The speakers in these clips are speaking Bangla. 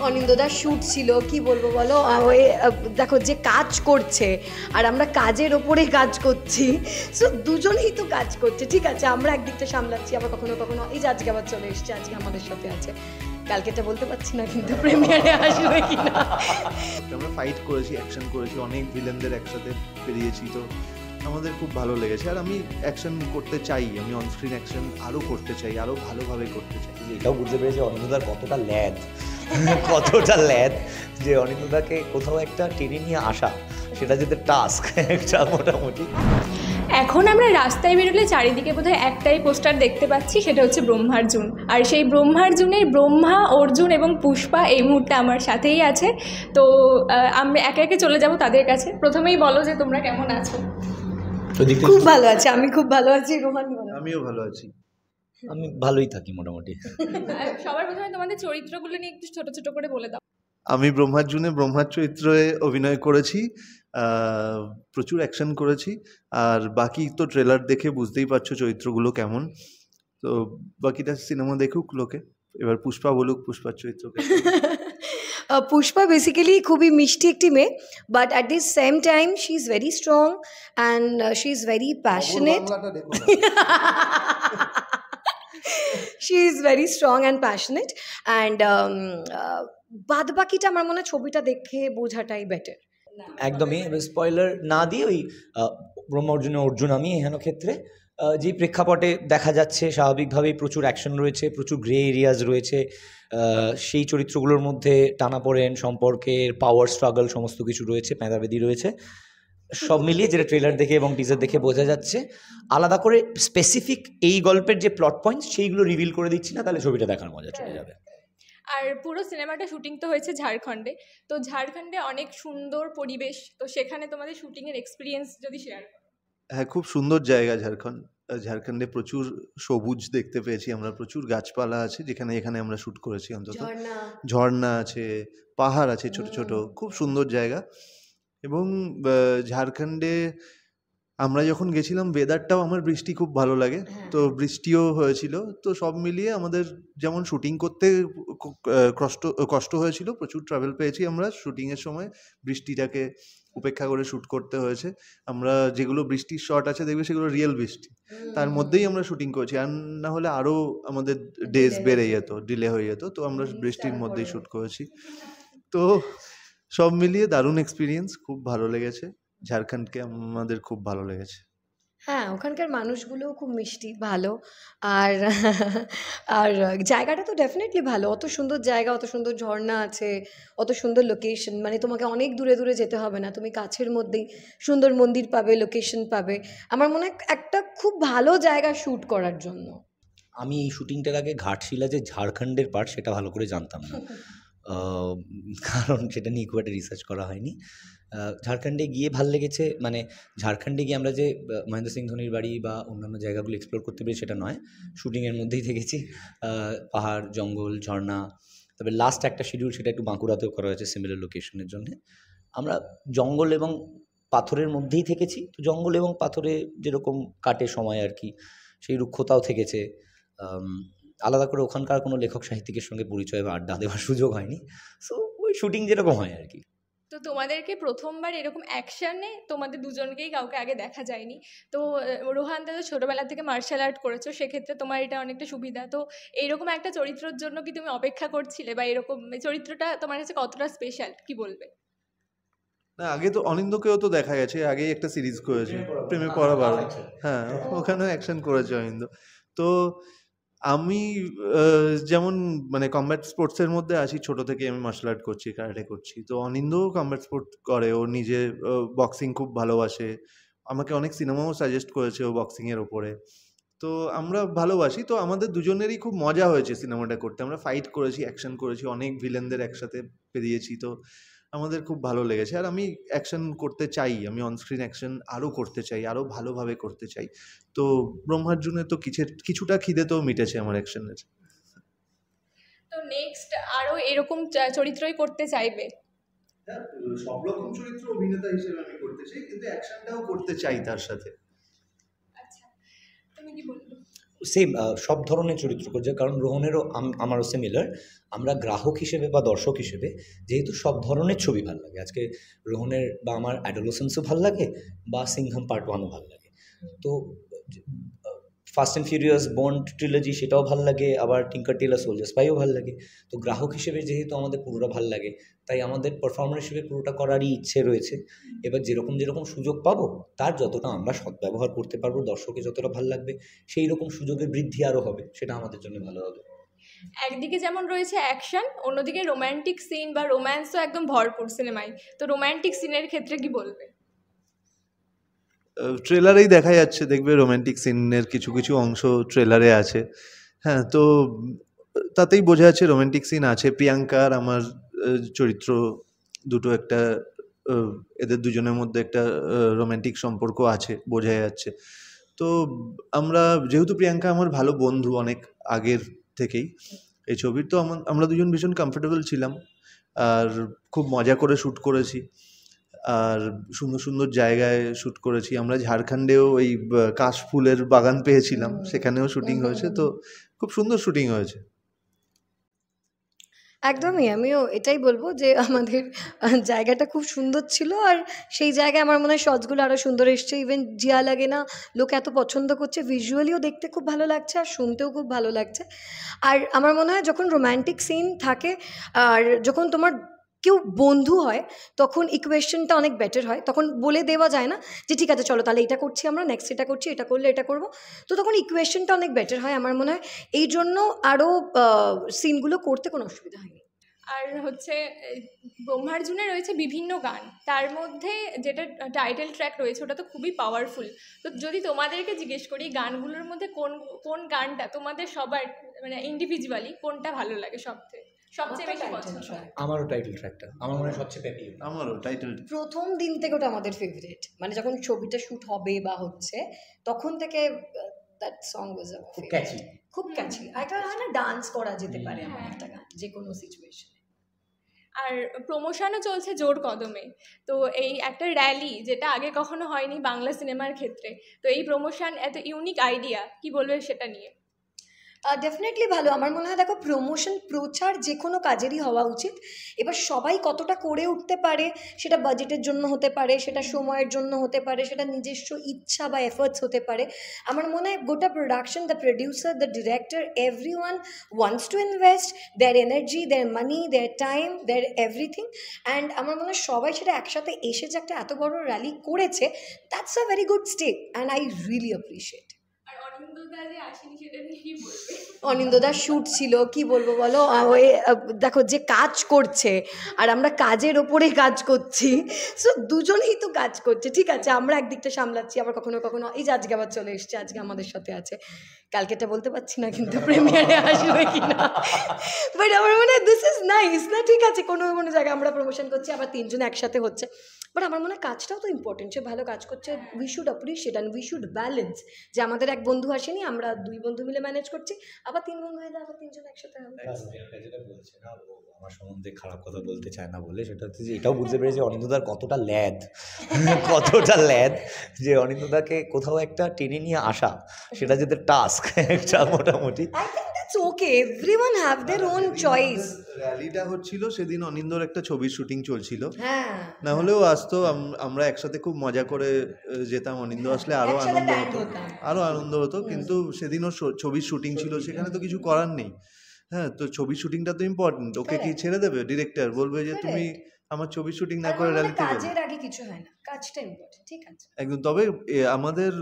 অনিন্দদার শ্যুট ছিল, কি বলবো বলো, দেখো যে কাজ করছে আর আমরা কাজের ওপরে কাজ করছি, সো দুজনেই তো কাজ করছে, ঠিক আছে, আমরা একদিকটা সামলাচ্ছি, আবার কখনো কখনো এই যে আজকে আবার চলে এসছে, আজকে আমাদের সাথে আছে, কালকেটা বলতে পারছি না কিন্তু প্রিমিয়ারে আসবে কিনা। আমরা ফাইট করেছি, অ্যাকশন করেছি, অনেক ভিলেনদের একসাথে পেরিয়েছি, তো আমাদের খুব ভালো লেগেছে। আর আমি অ্যাকশন করতে চাই, আমি অনস্ক্রিন অ্যাকশন আরও করতে চাই, আরও ভালোভাবে করতে চাই। এটাও বুঝতে পেরেছি অনিন্দদার কতটা ল্যাদ, কতটা ল্যাদ, যে অনিন্দদাকে কোথাও একটা টেনে নিয়ে আসা, সেটা যদি টাস্ক একটা মোটামুটি। এখন আমরা রাস্তায় বেরোলে চারিদিকে বোধহয় একটাই পোস্টার দেখতে পাচ্ছি, সেটা হচ্ছে ব্রহ্মার্জুন। আর সেই ব্রহ্মার্জুনের ব্রহ্মা, অর্জুন এবং পুষ্পা এই মুহূর্তে আমার সাথেই আছে। তো আমরা একে একে চলে যাব তাদের কাছে। প্রথমেই বলো যে তোমরা কেমন আছো? খুব ভালো আছে, আমি খুব ভালো আছি। রোহান? আমিও ভালো আছি। আমি ভালোই থাকি মোটামুটি। সবার প্রথমে তোমাদের চরিত্রগুলো নিয়ে একটু ছোট ছোট করে বলে দাও। আমি ব্রহ্মার্জুনে ব্রহ্মার চরিত্রে অভিনয় করেছি, প্রচুর অ্যাকশন করেছি, আর বাকি তো ট্রেলার দেখে বুঝতেই পারছো চরিত্রগুলো কেমন, তো বাকিটা সিনেমা দেখুক লোকে। এবার পুষ্পা বলুক পুষ্পার চরিত্র। পুষ্পা বেসিক্যালি খুবই মিষ্টি একটি মেয়ে, but at the same time she is very strong and she is very passionate. She is very strong and passionate, and বাদ বাকিটা আমার মনে হয় ছবিটা দেখে বোঝাটাই বেটার। একদমই স্পয়লার না দিয়ে ওই ব্রহ্মা অর্জুনে অর্জুন আমি এহেন ক্ষেত্রে যে প্রেক্ষাপটে দেখা যাচ্ছে স্বাভাবিকভাবেই প্রচুর অ্যাকশন রয়েছে, প্রচুর গ্রে এরিয়াজ রয়েছে, সেই চরিত্রগুলোর মধ্যে টানাপোড়েন, সম্পর্কের পাওয়ার স্ট্রাগল সমস্ত কিছু রয়েছে, প্যাঁদাবেদি রয়েছে, সব মিলিয়ে যেটা ট্রেলার দেখে এবং টিজার দেখে বোঝা যাচ্ছে। আলাদা করে স্পেসিফিক এই গল্পের যে প্লট পয়েন্টস সেইগুলো রিভিল করে দিচ্ছি না, তাহলে ছবিটা দেখার মজা চলে যাবে। আর পুরো সিনেমাটা শুটিং তো হয়েছে ঝাড়খণ্ডে, তো ঝাড়খণ্ডে অনেক সুন্দর পরিবেশ, তো সেখানে তোমাদের শুটিংয়ের এক্সপিরিয়েন্স যদি শেয়ার করো। হ্যাঁ, খুব সুন্দর জায়গা ঝাড়খণ্ড। ঝাড়খণ্ডে প্রচুর সবুজ দেখতে পেয়েছি আমরা, প্রচুর গাছপালা আছে যেখানে এখানে আমরা শ্যুট করেছি। অন্তত ঝর্ণা আছে, পাহাড় আছে ছোট ছোট, খুব সুন্দর জায়গা। এবং ঝাড়খণ্ডে আমরা যখন গেছিলাম ওয়েদারটাও, আমার বৃষ্টি খুব ভালো লাগে, তো বৃষ্টিও হয়েছিল, তো সব মিলিয়ে আমাদের যেমন শুটিং করতে কষ্ট হয়েছিল, প্রচুর ট্রাভেল পেয়েছি আমরা শুটিংয়ের সময়, বৃষ্টিটাকে উপেক্ষা করে শ্যুট করতে হয়েছে। আমরা যেগুলো বৃষ্টির শট আছে দেখবে সেগুলো রিয়েল বৃষ্টি, তার মধ্যেই আমরা শুটিং করেছি, আর না হলে আরও আমাদের ডেজ বেড়ে যেত, ডিলে হয়ে যেত, তো আমরা বৃষ্টির মধ্যেই শ্যুট করেছি। তো সব মিলিয়ে দারুণ এক্সপিরিয়েন্স, খুব ভালো লেগেছে। ঝাড়খণ্ডকে আমাদের খুব ভালো লেগেছে। হ্যাঁ, ওখানকার মানুষগুলোও খুব মিষ্টি, ভালো, আর আর জায়গাটা তো ডেফিনেটলি ভালো, অত সুন্দর জায়গা, অত সুন্দর ঝর্ণা আছে, অত সুন্দর লোকেশন, মানে তোমাকে অনেক দূরে দূরে যেতে হবে না, তুমি কাছের মধ্যেই সুন্দর মন্দির পাবে, লোকেশন পাবে। আমার মনে হয় একটা খুব ভালো জায়গা শ্যুট করার জন্য। আমি এই শুটিংটার আগে ঘাটশিলা যে ঝাড়খণ্ডের পার্ট সেটা ভালো করে জানতাম না, কারণ সেটা নিয়ে খুব একটা রিসার্চ করা হয়নি। ঝাড়খণ্ডে গিয়ে ভাল লেগেছে, মানে ঝাড়খণ্ডে গিয়ে আমরা যে মহেন্দ্র সিং ধোনির বাড়ি বা অন্যান্য জায়গাগুলো এক্সপ্লোর করতে পেরেছি সেটা নয়, শুটিংয়ের মধ্যেই থেকেছি। পাহাড়, জঙ্গল, ঝর্ণা, তবে লাস্ট একটা শিডিউল সেটা একটু বাঁকুড়াতেও করা হয়েছে সিমিলার লোকেশনের জন্য। আমরা জঙ্গল এবং পাথরের মধ্যেই থেকেছি, তো জঙ্গল এবং পাথরে যেরকম কাটে সময় আর কি, সেই রুক্ষতাও থেকেছে। আলাদা করে ওখানকার কোনো লেখক সাহিত্যিকের সঙ্গে পরিচয় বা আড্ডা দেওয়ার সুযোগ হয়নি, সো ওই শুটিং যেরকম হয় আর কি। তো তোমাদেরকে প্রথমবার এরকম অ্যাকশানে তোমাদের দুজনকেই কাউকে আগে দেখা যায়নি, তো রোহান দাদা ছোটোবেলা থেকে মার্শাল আর্ট করেছো, সেক্ষেত্রে তোমার এটা অনেকটা সুবিধা। তো এইরকম একটা চরিত্রের জন্য কি তুমি অপেক্ষা করছিলে, বা এরকম চরিত্রটা তোমার কাছে কতটা স্পেশাল, কি বলবে? না, আগে তো অনিন্দকেও তো দেখা গেছে, আগেই একটা সিরিজ করেছে প্রেমে পড়া বারো, হ্যাঁ, ওখানেও অ্যাকশন করেছে অনিন্দ। তো আমি যেমন মানে কমব্যাট স্পোর্টসের মধ্যে আছি, ছোট থেকে আমি মার্শাল আর্ট করছি, ক্যারাটে করছি, তো অনিন্দও কমব্যাট স্পোর্ট করে, ও নিজে বক্সিং খুব ভালোবাসে, আমাকে অনেক সিনেমাও সাজেস্ট করেছে ও বক্সিংয়ের ওপরে। তো আমরা ভালোবাসি, তো আমাদের দুজনেরই খুব মজা হয়েছে সিনেমাটা করতে, আমরা ফাইট করেছি, অ্যাকশন করেছি, অনেক ভিলেনদের একসাথে পেরিয়েছি, তো আমাদের খুব ভালো লেগেছে। আর আমি অ্যাকশন করতে চাই, আমি অনস্ক্রিন অ্যাকশন আরও করতে চাই, আরও ভালোভাবে করতে চাই। তো ব্রহ্মার্জুনে তো কিছুটা খিদে তো মিটেছে আমার অ্যাকশনের। তো নেক্সট আরও এরকম চরিত্রই করতে চাইবে? হ্যাঁ, সব রকম চরিত্র অভিনেতা হিসেবে আমি করতে চাই, কিন্তু অ্যাকশনটাও করতে চাই তার সাথে। আচ্ছা, তুমি কি বলবে? সেম সব ধরনের চরিত্র করছে, কারণ রোহনেরও আমারও সিমিলার। আমরা গ্রাহক হিসেবে বা দর্শক হিসেবে যেহেতু সব ধরনের ছবি ভালো লাগে, আজকে রোহনের বা আমার অ্যাডোলেসেন্সও ভালো লাগে বা সিংহাম পার্ট 1ও ভালো লাগে, তো fast and furious bond trilogy সেটাও ভালো লাগে, আবার টিঙ্কার টেইলার সোলজার স্পাইও ভালো লাগে। তো গ্রাহক হিসেবে যেহেতু আমাদের পুরোটা ভালো লাগে, তাই আমাদের পারফর্মার হিসেবে পুরোটা করারই ইচ্ছে রয়েছে। এবার যেরকম সুযোগ পাবো তার যতটা আমরা সদ্ব্যবহার করতে পারবো, দর্শকের যতটা ভালো লাগবে, সেই রকম সুযোগের বৃদ্ধি আরও হবে, সেটা আমাদের জন্য ভালো হবে। একদিকে যেমন রয়েছে অ্যাকশন, অন্যদিকে রোম্যান্টিক সিন বা রোম্যান্সও একদম ভরপুর সিনেমায়। তো রোম্যান্টিক সিনের ক্ষেত্রে কি বলবে? ট্রেলারেই দেখা যাচ্ছে, দেখবে রোম্যান্টিক সিনের কিছু কিছু অংশ ট্রেলারে আছে। হ্যাঁ, তো তাতেই বোঝা যাচ্ছে রোম্যান্টিক সিন আছে। প্রিয়াঙ্কার আমার চরিত্র দুটো একটা এদের দুজনের মধ্যে একটা রোম্যান্টিক সম্পর্ক আছে, বোঝা যাচ্ছে। তো আমরা যেহেতু প্রিয়াঙ্কা আমার ভালো বন্ধু অনেক আগের থেকেই এই ছবির, তো আমরা দুজন ভীষণ কমফোর্টেবল ছিলাম আর খুব মজা করে শ্যুট করেছি আর সুন্দর সুন্দর জায়গায় শ্যুট করেছি। আমরা ঝাড়খণ্ডেও ওই কাশফুলের বাগান পেয়েছিলাম, সেখানেও শুটিং হয়েছে, তো খুব সুন্দর শুটিং হয়েছে। একদমই, আমিও এটাই বলবো যে আমাদের জায়গাটা খুব সুন্দর ছিল, আর সেই জায়গায় আমার মনে হয় শটসগুলো আরও সুন্দর এসছে। ইভেন জিয়া লাগে না লোক এত পছন্দ করছে, ভিজুয়ালিও দেখতে খুব ভালো লাগছে আর শুনতেও খুব ভালো লাগছে। আর আমার মনে হয় যখন রোম্যান্টিক সিন থাকে আর যখন তোমার কেউ বন্ধু হয়, তখন ইকুয়েশনটা অনেক বেটার হয়। তখন বলে দেওয়া যায় না যে ঠিক আছে চলো তাহলে এটা করছি, আমরা নেক্সট এটা করছি, এটা করলে এটা করবো, তো তখন ইকুয়েশনটা অনেক বেটার হয়। আমার মনে হয় এই জন্য আরও সিনগুলো করতে কোনো অসুবিধা হয়নি। আর হচ্ছে ব্রহ্মার্জুনে রয়েছে বিভিন্ন গান, তার মধ্যে যেটা টাইটেল ট্র্যাক রয়েছে ওটা তো খুবই পাওয়ারফুল। তো যদি তোমাদেরকে জিজ্ঞেস করি গানগুলোর মধ্যে কোন কোন গানটা তোমাদের সবার মানে ইন্ডিভিজুয়ালি কোনটা ভালো লাগে সবচেয়ে বেশি পছন্দ? আমারও টাইটেল ট্র্যাকটা আমার মনে হয় সবচেয়ে পেপি। আমারও টাইটেল প্রথম দিন থেকে ওটা আমাদের ফেভারিট, মানে যখন ছবিটা শ্যুট হবে বা হচ্ছে তখন থেকে দ্যাট সং ওয়াজ খুব ক্যাচি, খুব ক্যাচি। একটা হয় না ডান্স করা যেতে পারে এমন একটা গান যে কোনো সিচুয়েশনে। আর প্রমোশনও চলছে জোর কদমে। তো এই একটা র্যালি যেটা আগে কখনো হয়নি বাংলা সিনেমার ক্ষেত্রে, তো এই প্রমোশন এত ইউনিক আইডিয়া, কি বলবে সেটা নিয়ে? ডেফিনেটলি ভালো। আমার মনে হয় দেখো প্রমোশন প্রচার যে কোনো কাজেরই হওয়া উচিত। এবার সবাই কতটা করে উঠতে পারে, সেটা বাজেটের জন্য হতে পারে, সেটা সময়ের জন্য হতে পারে, সেটা নিজস্ব ইচ্ছা বা এফার্টস হতে পারে। আমার মনে হয় গোটা production, the producer, the director, everyone wants to invest their energy, their money, their time, their everything. And আমার মনে হয় সবাই সেটা একসাথে এসে যে একটা এত বড় র্যালি করেছে, that's a very good step and I really appreciate. আর অনিন্দদা যে আসেনি সেটা নিয়ে কি বলবে? অনিন্দদার শ্যুট ছিল, কি বলবো বলো। দেখো যে কাজ করছে আর আমরা কাজের ওপরেই কাজ করছি, সো দুজনেই তো কাজ করছে, ঠিক আছে আমরা একদিকটা সামলাচ্ছি, আবার কখনো কখনো এই যে আজকে আবার চলে এসছে, আজকে আমাদের সাথে আছে, কালকেটা বলতে পারছি না কিন্তু প্রিমিয়ারে আসবে কিনা, বাট আমার মনে হয় দিস ইজ নাইস না, ঠিক আছে কোনো কোনো জায়গায় আমরা প্রমোশন করছি আবার তিনজন একসাথে হচ্ছে, বাট আমার মনে হয় কাজটাও তো ইম্পর্টেন্ট, সে ভালো কাজ করছে, we should appreciate and we should balance, যে আমাদের এক বন্ধু আসেনি, আমরা দুই বন্ধু মিলে ম্যানেজ করছি, আবার তিন বন্ধু হয়ে আবার তিনজন একসাথে হবে। যেটা বলছে না ও আমার সম্বন্ধে খারাপ কথা বলতে চায় না বলে, সেটা হচ্ছে যে এটাও বুঝতে পেরেছে অনিন্দদার কতটা ল্যাদ, কতটা ল্যাদ, যে অনিন্দদাকে কোথাও একটা টেনে নিয়ে আসা, সেটা যেতে টাস্ক একটা মোটামুটি। I think that's okay. Everyone have their own choice. র্যালিটা হচ্ছিল সেদিন অনিন্দর একটা ছবির শুটিং চলছিল, হ্যাঁ, না হলেও আসতো, আমরা একসাথে খুব মজা করে যেতাম, অনিন্দ আসলে আরো একসাথে আনন্দ tag হতো, হতাম। আরো আনন্দ হতো, কিন্তু সেদিনও ছবির শুটিং ছিল, সেখানে তো কিছু করার নেই। হ্যাঁ, তো ছবির শুটিংটা তো ইম্পর্টেন্ট, ওকে কি ছেড়ে দেবে ডিরেক্টর, বলবে যে তুমি আমার ছবির শুটিং না করে র্যালিতে গেলে? কাজের আগে কিছু হয় না, কাজটা ইম্পর্টেন্ট, ঠিক আছে একদম। তবে আমাদের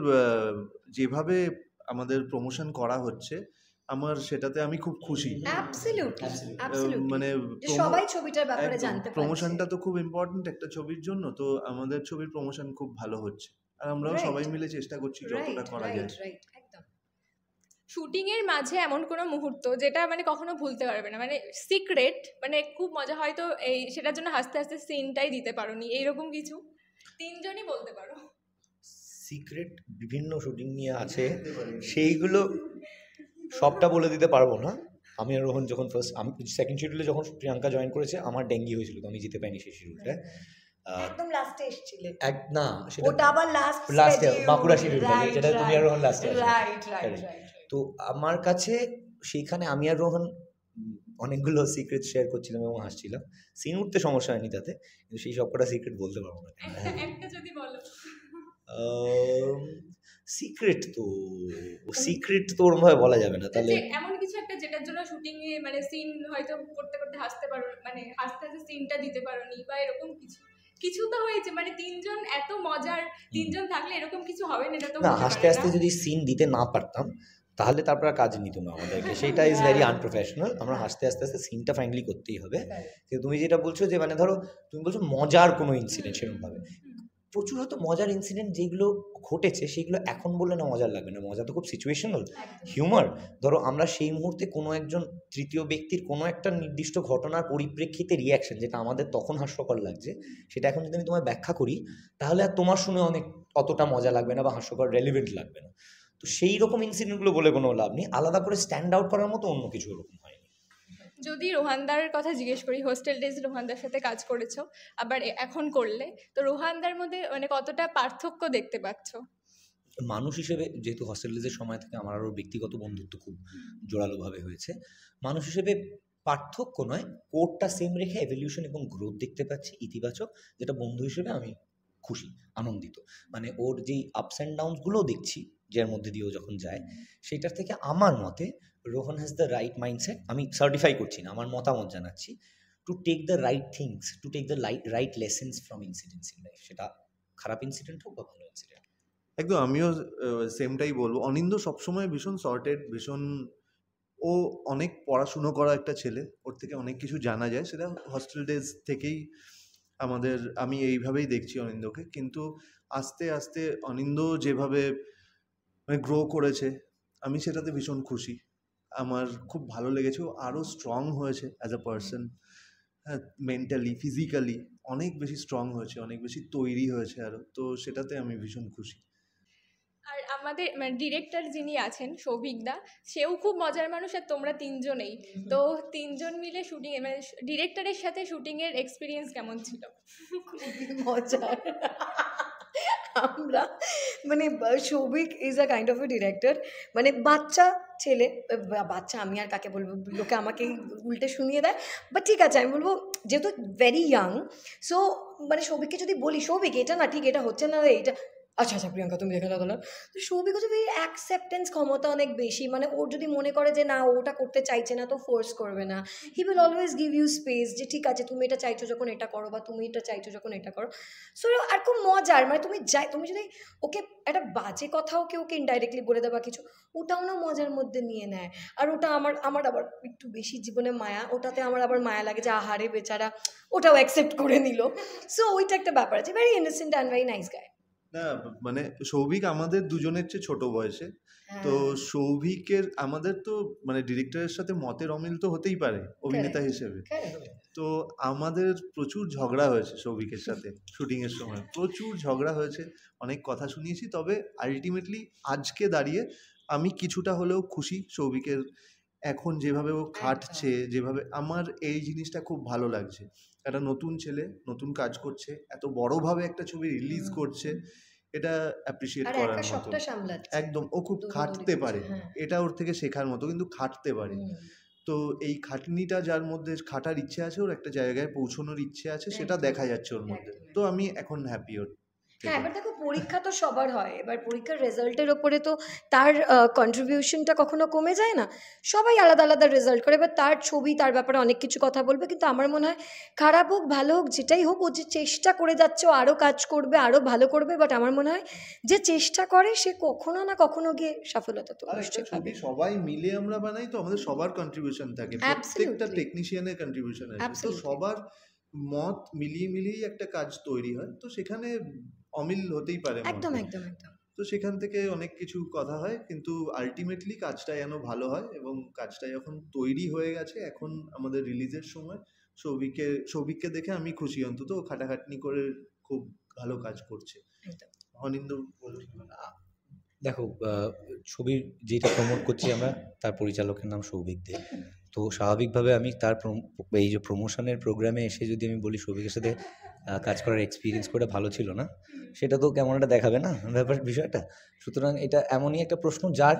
যেভাবে আমাদের প্রমোশন করা হচ্ছে, আমার সেটাতে আমি খুব খুশি। অ্যাবসলিউটলি মানে যে সবাই ছবিটার ব্যাপারে জানতে পারছে। প্রমোশনটা তো খুব ইম্পর্টেন্ট একটা ছবির জন্য, তো আমাদের ছবির প্রমোশন খুব ভালো হচ্ছে, আর আমরাও সবাই মিলে চেষ্টা করছি যতটা করা যায়। রাইট, একদম। শুটিং এর মাঝে এমন কোনো মুহূর্ত যেটা মানে কখনো ভুলতে পারবে না, মানে সিক্রেট, মানে খুব মজা, হয়তো এই সেটার জন্য হাসতে হাসতে সিনটাই দিতে পারোনি, এইরকম কিছু তিনজনই বলতে পারো। সিক্রেট বিভিন্ন শুটিং নিয়ে আছে, সেইগুলো সবটা বলে দিতে পারবো না। আমি আর রোহন যখন আমি সেকেন্ড শিডিউলে যখন প্রিয়াঙ্কা জয়েন করেছে, আমার ডেঙ্গি হয়েছিল, তো আমি যেতে পাইনি সেই শিডিউলটা। একদম লাস্টে এসেছিলে না, সেটা ওটা আবার লাস্টে বাঁকুড়া শিডিউলটা, যেটা তুমি আর রোহন লাস্টে। রাইট। তো আমার কাছে সেইখানে আমি আর রোহন অনেকগুলো সিক্রেট শেয়ার করছিলাম এবং হাসছিলাম। সিন উঠতে সমস্যা হয়নি তাতে, কিন্তু সেই সবকটা সিক্রেট বলতে পারবো না। একটা যদি বলো। সিক্রেট তো ওরমভাবে বলা যাবে না তাহলে। এমন কিছু একটা যেটার জন্য শুটিং এ মানে সিন হয়তো করতে করতে হাসতে পারো, মানে হাসতে হাসতে সিনটা দিতে পারোনি, বা এরকম কিছু কিছু তো হয়েছে, মানে তিনজন এত মজার, তিনজন থাকলে এরকম কিছু হবে না, এটা তো না, হাসতে হাসতে যদি সিন দিতে না পারতাম তাহলে তারপর আর কাজ নিত না আমাদেরকে, সেটা ইজ ভেরি আনপ্রফেশনাল। আমরা হাসতে হাসতে হাসতে সিনটা ফাইনালি করতেই হবে। কিন্তু তুমি যেটা বলছো যে মানে ধরো তুমি বলছো মজার কোনো ইনসিডেন্ট, সেরকমভাবে প্রচুর হয়তো মজার ইনসিডেন্ট যেগুলো ঘটেছে সেগুলো এখন বললে না মজার লাগবে না, মজা তো খুব সিচুয়েশনাল হিউমার। ধরো আমরা সেই মুহূর্তে কোনো একজন তৃতীয় ব্যক্তির কোনো একটা নির্দিষ্ট ঘটনার পরিপ্রেক্ষিতে রিয়াকশন যেটা আমাদের তখন হাস্যকর লাগছে, সেটা এখন যদি আমি তোমায় ব্যাখ্যা করি তাহলে আর তোমার শুনে অতটা মজা লাগবে না বা হাস্যকর রেলিভেন্ট লাগবে না। তো সেই রকম ইনসিডেন্টগুলো বলে কোনো লাভ নেই, আলাদা করে স্ট্যান্ড আউট করার মতো অন্য কিছু ওরকম হয়নি। যদি রোহানদার কথা জিজ্ঞেস করি, হোস্টেল ডেজ রোহানদার সাথে কাজ করেছো, আবার এখন করলে, তো রোহানদার মধ্যে মানে কতটা পার্থক্য দেখতে পাচ্ছ? মানুষ হিসেবে যেহেতু হস্টেল ডেজের সময় থেকে আমার আরও ব্যক্তিগত বন্ধুত্ব খুব জোরালোভাবে হয়েছে, মানুষ হিসেবে পার্থক্য নয়, কোডটা সেম রেখে এভলিউশন এবং গ্রোথ দেখতে পাচ্ছি ইতিবাচক, যেটা বন্ধু হিসেবে আমি খুশি, আনন্দিত। মানে ওর যেই আপস অ্যান্ড ডাউনসগুলোও দেখছি যার মধ্যে দিয়েও যখন যায়, সেটার থেকে আমার মতে Rohan has the right mindset. আমি সার্টিফাই করছি না, আমার মতামত জানাচ্ছি, to take the right things, to take the right lessons from incidents in life, সেটা খারাপ ইনসিডেন্ট হোক বা ভালো ইনসিডেন্ট। একদম আমিও সেমটাই বলবো। অনিন্দ্য সবসময় ভীষণ সর্টেড, ও অনেক পড়াশুনো করা একটা ছেলে, ওর থেকে অনেক কিছু জানা যায়, সেটা হস্টেল ডেজ থেকেই আমি এইভাবেই দেখছি অনিন্দ্যকে। কিন্তু আস্তে আস্তে অনিন্দ্য যেভাবে মানে গ্রো করেছে, আমি সেটাতে ভীষণ খুশি। আমার খুব ভালো লেগেছে, ও আরও স্ট্রং হয়েছে অ্যাজ আ পার্সন, হ্যাঁ, মেন্টালি ফিজিক্যালি অনেক বেশি স্ট্রং হয়েছে, অনেক বেশি তৈরি হয়েছে আরও, তো সেটাতে আমি ভীষণ খুশি। আর আমাদের মানে ডিরেক্টর যিনি আছেন সৌভিকদা, সেও খুব মজার মানুষ, আর তোমরা তিনজনেই তো তিনজন মিলে শুটিং, মানে ডিরেক্টরের সাথে শুটিং এর এক্সপিরিয়েন্স কেমন ছিল? খুবই মজার। আমরা মানে Souvik is a kind of A director, মানে বাচ্চা ছেলে, বাচ্চা আমি আর কাকে বলবো, লোকে আমাকেই উল্টে শুনিয়ে দেয়, বাট ঠিক আছে আমি বলবো যেহেতু ভেরি ইয়াং, সো মানে সৌভিককে যদি বলি সৌভিক এটা না ঠিক, এটা হচ্ছে না রে, এটা আচ্ছা আচ্ছা প্রিয়াঙ্কা তুমি দেখে দাও না, তো সৌভিক হচ্ছে ভেরি অ্যাকসেপ্টেন্স ক্ষমতা অনেক বেশি, মানে ওর যদি মনে করে যে না ওটা করতে চাইছে না তো ফোর্স করবে না, he will always give you space, যে ঠিক আছে তুমি এটা চাইছো যখন এটা করো, বা তুমি এটা চাইছো যখন এটা করো। সো আর খুব মজার, মানে তুমি যদি ওকে একটা বাজে কথাও ওকে ইনডাইরেক্টলি বলে দেওয়া কিছু, ওটাও না মজার মধ্যে নিয়ে নেয়। আর ওটা আমার আবার একটু বেশি জীবনে মায়া, ওটাতে আমার আবার মায়া লাগে যে আহারে বেচারা, ওটাও অ্যাকসেপ্ট করে নিল। সো ওইটা একটা ব্যাপার আছে, very innocent and very nice guy. না মানে সৌভিক আমাদের দুজনের চেয়ে ছোট বয়সে, তো সৌভিকের আমাদের তো মানে ডিরেক্টরের সাথে মতের অমিল তো হতেই পারে অভিনেতা হিসেবে, তো আমাদের প্রচুর ঝগড়া হয়েছে সৌভিকের সাথে শুটিং এর সময়, প্রচুর ঝগড়া হয়েছে, অনেক কথা শুনিয়েছি, তবে আলটিমেটলি আজকে দাঁড়িয়ে আমি কিছুটা হলেও খুশি সৌভিকের এখন যেভাবে ও খাটছে, যেভাবে আমার এই জিনিসটা খুব ভালো লাগছে। একটা নতুন ছেলে নতুন কাজ করছে, এত বড়ভাবে একটা ছবি রিলিজ করছে, এটা অ্যাপ্রিসিয়েট করার মতো। একদম, ও খুব খাটতে পারে, এটা ওর থেকে শেখার মতো, কিন্তু খাটতে পারে। তো এই খাটনিটা যার মধ্যে খাটার ইচ্ছে আছে, ওর একটা জায়গায় পৌঁছানোর ইচ্ছে আছে, সেটা দেখা যাচ্ছে ওর মধ্যে, তো আমি এখন হ্যাপি ওর। হ্যাঁ, এবার দেখো পরীক্ষা তো সবার হয়, এবার পরীক্ষার রেজাল্টের ওপরে তো তার কন্ট্রিবিউশনটা কখনো কমে যায় না, সবাই আলাদা আলাদা রেজাল্ট করে, এবার তার ছবি তার ব্যাপারে অনেক কিছু কথা বলবে, কিন্তু আমার মনে হয় খারাপ হোক ভালো হোক যেটাই হোক, ও যে চেষ্টা করে যাচ্ছে ও আরও কাজ করবে, আরও ভালো করবে, বাট আমার মনে হয় যে চেষ্টা করে সে কখনো না কখনো গিয়ে সফলতা তো নিশ্চয়ই পাবে। সবাই মিলে আমরা বানাই, তো আমাদের সবার কন্ট্রিবিউশন থাকে, প্রত্যেকটা টেকনিশিয়ানের কন্ট্রিবিউশন আছে, তো সবার মত মিলিয়েই একটা কাজ তৈরি হয়, তো সেখানে অমিল হতেই পারে, একদম একদম একদম, তো সেখান থেকে অনেক কিছু কথা হয়, কিন্তু আলটিমেটলি কাজটা যেন ভালো হয়, এবং কাজটা যখন তৈরি হয়ে গেছে এখন আমাদের রিলিজের সময় সৌভিককে দেখে আমি খুশি, অন্তত ও খাটাখাটনি করে খুব ভালো কাজ করছে। অনিন্দ্য দেখো, ছবির যেটা প্রমোট করছি আমরা, তার পরিচালকের নাম সৌভিক দে, তো স্বাভাবিকভাবে আমি তার এই যে প্রমোশনের প্রোগ্রামে এসে যদি আমি বলি সৌভিকের সাথে কাজ করার এক্সপিরিয়েন্স করে ভালো ছিল না, সেটা তো কেমন একটা দেখাবে না বিষয়টা। সুতরাং এটা এমনই একটা প্রশ্ন যার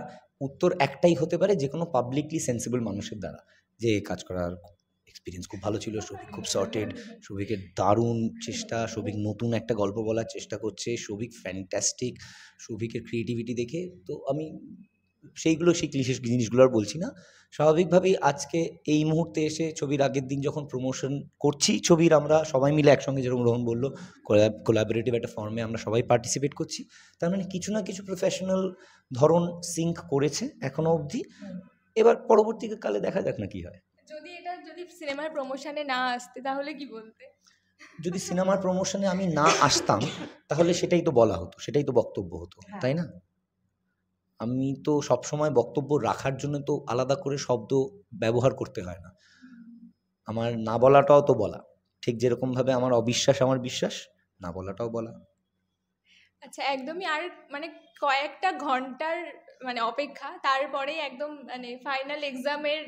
উত্তর একটাই হতে পারে যে কোনো পাবলিকলি সেন্সিবল মানুষের দ্বারা, যে কাজ করার এক্সপিরিয়েন্স খুব ভালো ছিল, সৌভিক খুব সর্টেড, সৌভিকের দারুণ চেষ্টা, সৌভিক নতুন একটা গল্প বলার চেষ্টা করছে, সৌভিক ফ্যান্টাস্টিক, সৌভিকের ক্রিয়েটিভিটি দেখে তো আমি সেই ক্লিশে জিনিসগুলো আর বলছি না। স্বাভাবিকভাবেই আজকে এই মুহূর্তে এসে ছবির আগের দিন যখন প্রমোশন করছি ছবির, আমরা সবাই মিলে একসঙ্গে, যেরকম রোহন বললো, কোলাবোরেটিভ একটা ফর্মে আমরা সবাই পার্টিসিপেট করছি, তার মানে কিছু না কিছু প্রফেশনাল ধরন সিঙ্ক করেছে এখনো অবধি। এবার পরবর্তীকালে দেখা যাক না কি হয়। যদি সিনেমার প্রমোশনে না আসতে তাহলে কি বলতে? যদি সিনেমার প্রমোশনে আমি না আসতাম তাহলে সেটাই তো বলা হতো, সেটাই তো বক্তব্য হতো, তাই না? আমি তো সবসময় বক্তব্য রাখার জন্য তো আলাদা করে শব্দ ব্যবহার করতে হয় না, আমার না বলাটাও তো বলা, ঠিক যেরকমভাবে আমার অবিশ্বাস আমার বিশ্বাস, না বলাটাও বলা। আচ্ছা, একদমই আর মানে কয়েকটা ঘন্টার মানে অপেক্ষা, তারপরেই একদম মানে ফাইনাল এক্সামের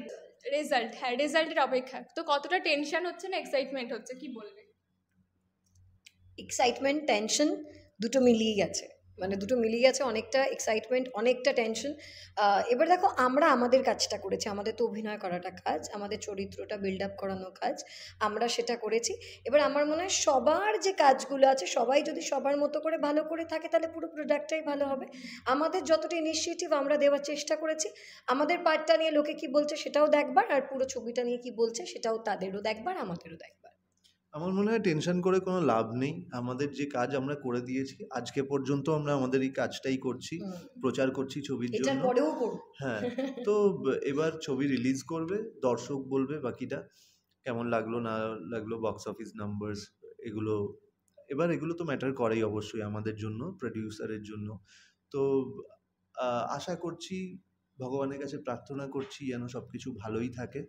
রেজাল্টের অপেক্ষা, তো কতটা টেনশন হচ্ছে না এক্সাইটমেন্ট হচ্ছে, কি বলবে? এক্সাইটমেন্ট, টেনশন দুটো মিলিয়ে গেছে, মানে দুটো মিলিয়ে গেছে, অনেকটা এক্সাইটমেন্ট, অনেকটা টেনশন। এবার দেখো, আমরা আমাদের কাজটা করেছি, আমাদের তো অভিনয় করাটা কাজ, আমাদের চরিত্রটা বিল্ড আপ করানো কাজ, আমরা সেটা করেছি। এবার আমার মনে হয় সবার যে কাজগুলো আছে, সবাই যদি সবার মতো করে ভালো করে থাকে তাহলে পুরো প্রোডাক্টটাই ভালো হবে। আমাদের যতটা ইনিশিয়েটিভ আমরা দেওয়ার চেষ্টা করেছি, আমাদের পার্টটা নিয়ে লোকে কি বলছে সেটাও দেখবার, আর পুরো ছবিটা নিয়ে কি বলছে সেটাও তাদেরও দেখবার, আমাদেরও দেখবার। আমার মনে হয় টেনশন করে কোনো লাভ নেই। আমাদের যে কাজ আমরা করে দিয়েছি, আজকে পর্যন্ত আমরা আমাদের এই কাজটাই করছি, প্রচার করছি ছবির এটার জন্য। পরেও করব। হ্যাঁ, তো এবার ছবি রিলিজ করবে, দর্শক বলবে বাকিটা, কেমন লাগলো না লাগলো, বক্স অফিস নাম্বারস, এগুলো এগুলো তো ম্যাটার করেই অবশ্যই আমাদের জন্য, প্রডিউসারের জন্য। তো আশা করছি, ভগবানের কাছে প্রার্থনা করছি যেন সব কিছু ভালোই থাকে,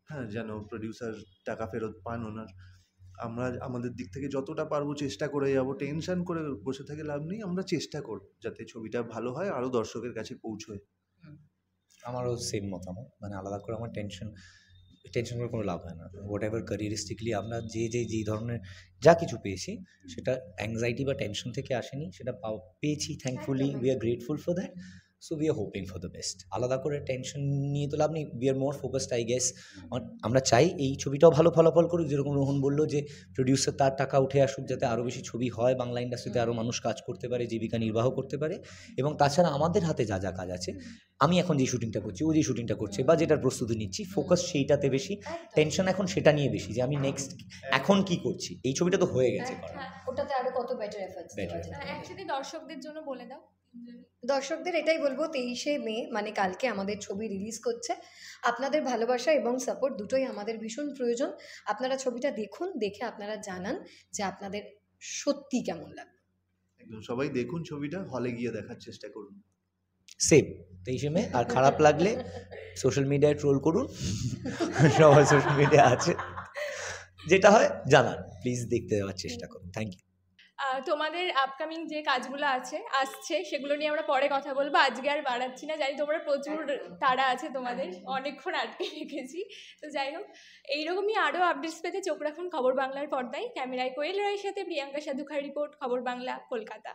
হ্যাঁ, যেন প্রডিউসার টাকা ফেরত পান ওনার। আমরা আমাদের দিক থেকে যতটা পারবো চেষ্টা করে যাবো, টেনশন করে বসে থেকে লাভ নেই, আমরা চেষ্টা করব যাতে ছবিটা ভালো হয়, আরও দর্শকের কাছে পৌঁছয়। আমারও সেম মতামত, মানে আলাদা করে আমার টেনশন করে কোনো লাভ হয় না। হোয়াট এভার ক্যারিয়ারিস্টিকলি আমরা যেই ধরনের যা কিছু পেয়েছি, সেটা অ্যাংজাইটি বা টেনশন থেকে আসেনি, সেটা পেয়েছি, thankfully, we are grateful for that, so we are hoping for the best. আলাদা করে টেনশন নিয়ে তো লাভ নেই, we are more focused I guess. আমরা চাই এই ছবিটাও ভালো ফলাফল করুক, যেরকম রোহন বললো যে প্রডিউসার তার টাকা উঠে আসুক, যাতে আরও বেশি ছবি হয়, বাংলা ইন্ডাস্ট্রিতে আরও মানুষ কাজ করতে পারে, জীবিকা নির্বাহ করতে পারে। এবং তাছাড়া আমাদের হাতে যা যা কাজ আছে, আমি এখন যে শুটিংটা করছি, ও যে শুটিংটা করছে, বা যেটার প্রস্তুতি নিচ্ছি, ফোকাস সেইটাতে বেশি, টেনশন এখন সেটা নিয়ে বেশি, যে আমি নেক্সট এখন কি করছি। এই ছবিটা তো হয়ে গেছে করা, ওটাতে আরো কত বেটার এফর্টস দেওয়া যায়। অ্যাকচুয়ালি দর্শকদের জন্য বলে দাও। দর্শকদের এটাই বলবো, 23শে মে মানে কালকে আমাদের ছবি রিলিজ করছে। আপনাদের ভালোবাসা এবং সাপোর্ট দুটোই আমাদের ভীষণ প্রয়োজন। আপনারা ছবিটা দেখুন, দেখে আপনারা জানান যে আপনাদের সত্যি কেমন লাগবে। একদম সবাই দেখুন ছবিটা, হলে গিয়ে দেখার চেষ্টা করুন। সেম 23শে মে। আর খারাপ লাগলে সোশ্যাল মিডিয়ায় ট্রোল করুন, সবার সোশ্যাল মিডিয়া আছে, যেটা হয় জানান, প্লিজ দেখতে দেওয়ার চেষ্টা করুন। Thank you. তোমাদের আপকামিং যে কাজগুলো আসছে সেগুলো নিয়ে আমরা পরে কথা বলবো, আজকে আর বাড়াচ্ছি না, জানি তোমরা প্রচুর তাড়া আছে তোমাদের, অনেকক্ষণ আটকে রেখেছি। তো যাই হোক, এইরকমই আরও আপডেটস পেতে চোখ রাখুন খবর বাংলার পর্দায়। ক্যামেরায় কোয়েল রায়ের সাথে প্রিয়াঙ্কা সাধুখার রিপোর্ট, খবর বাংলা, কলকাতা।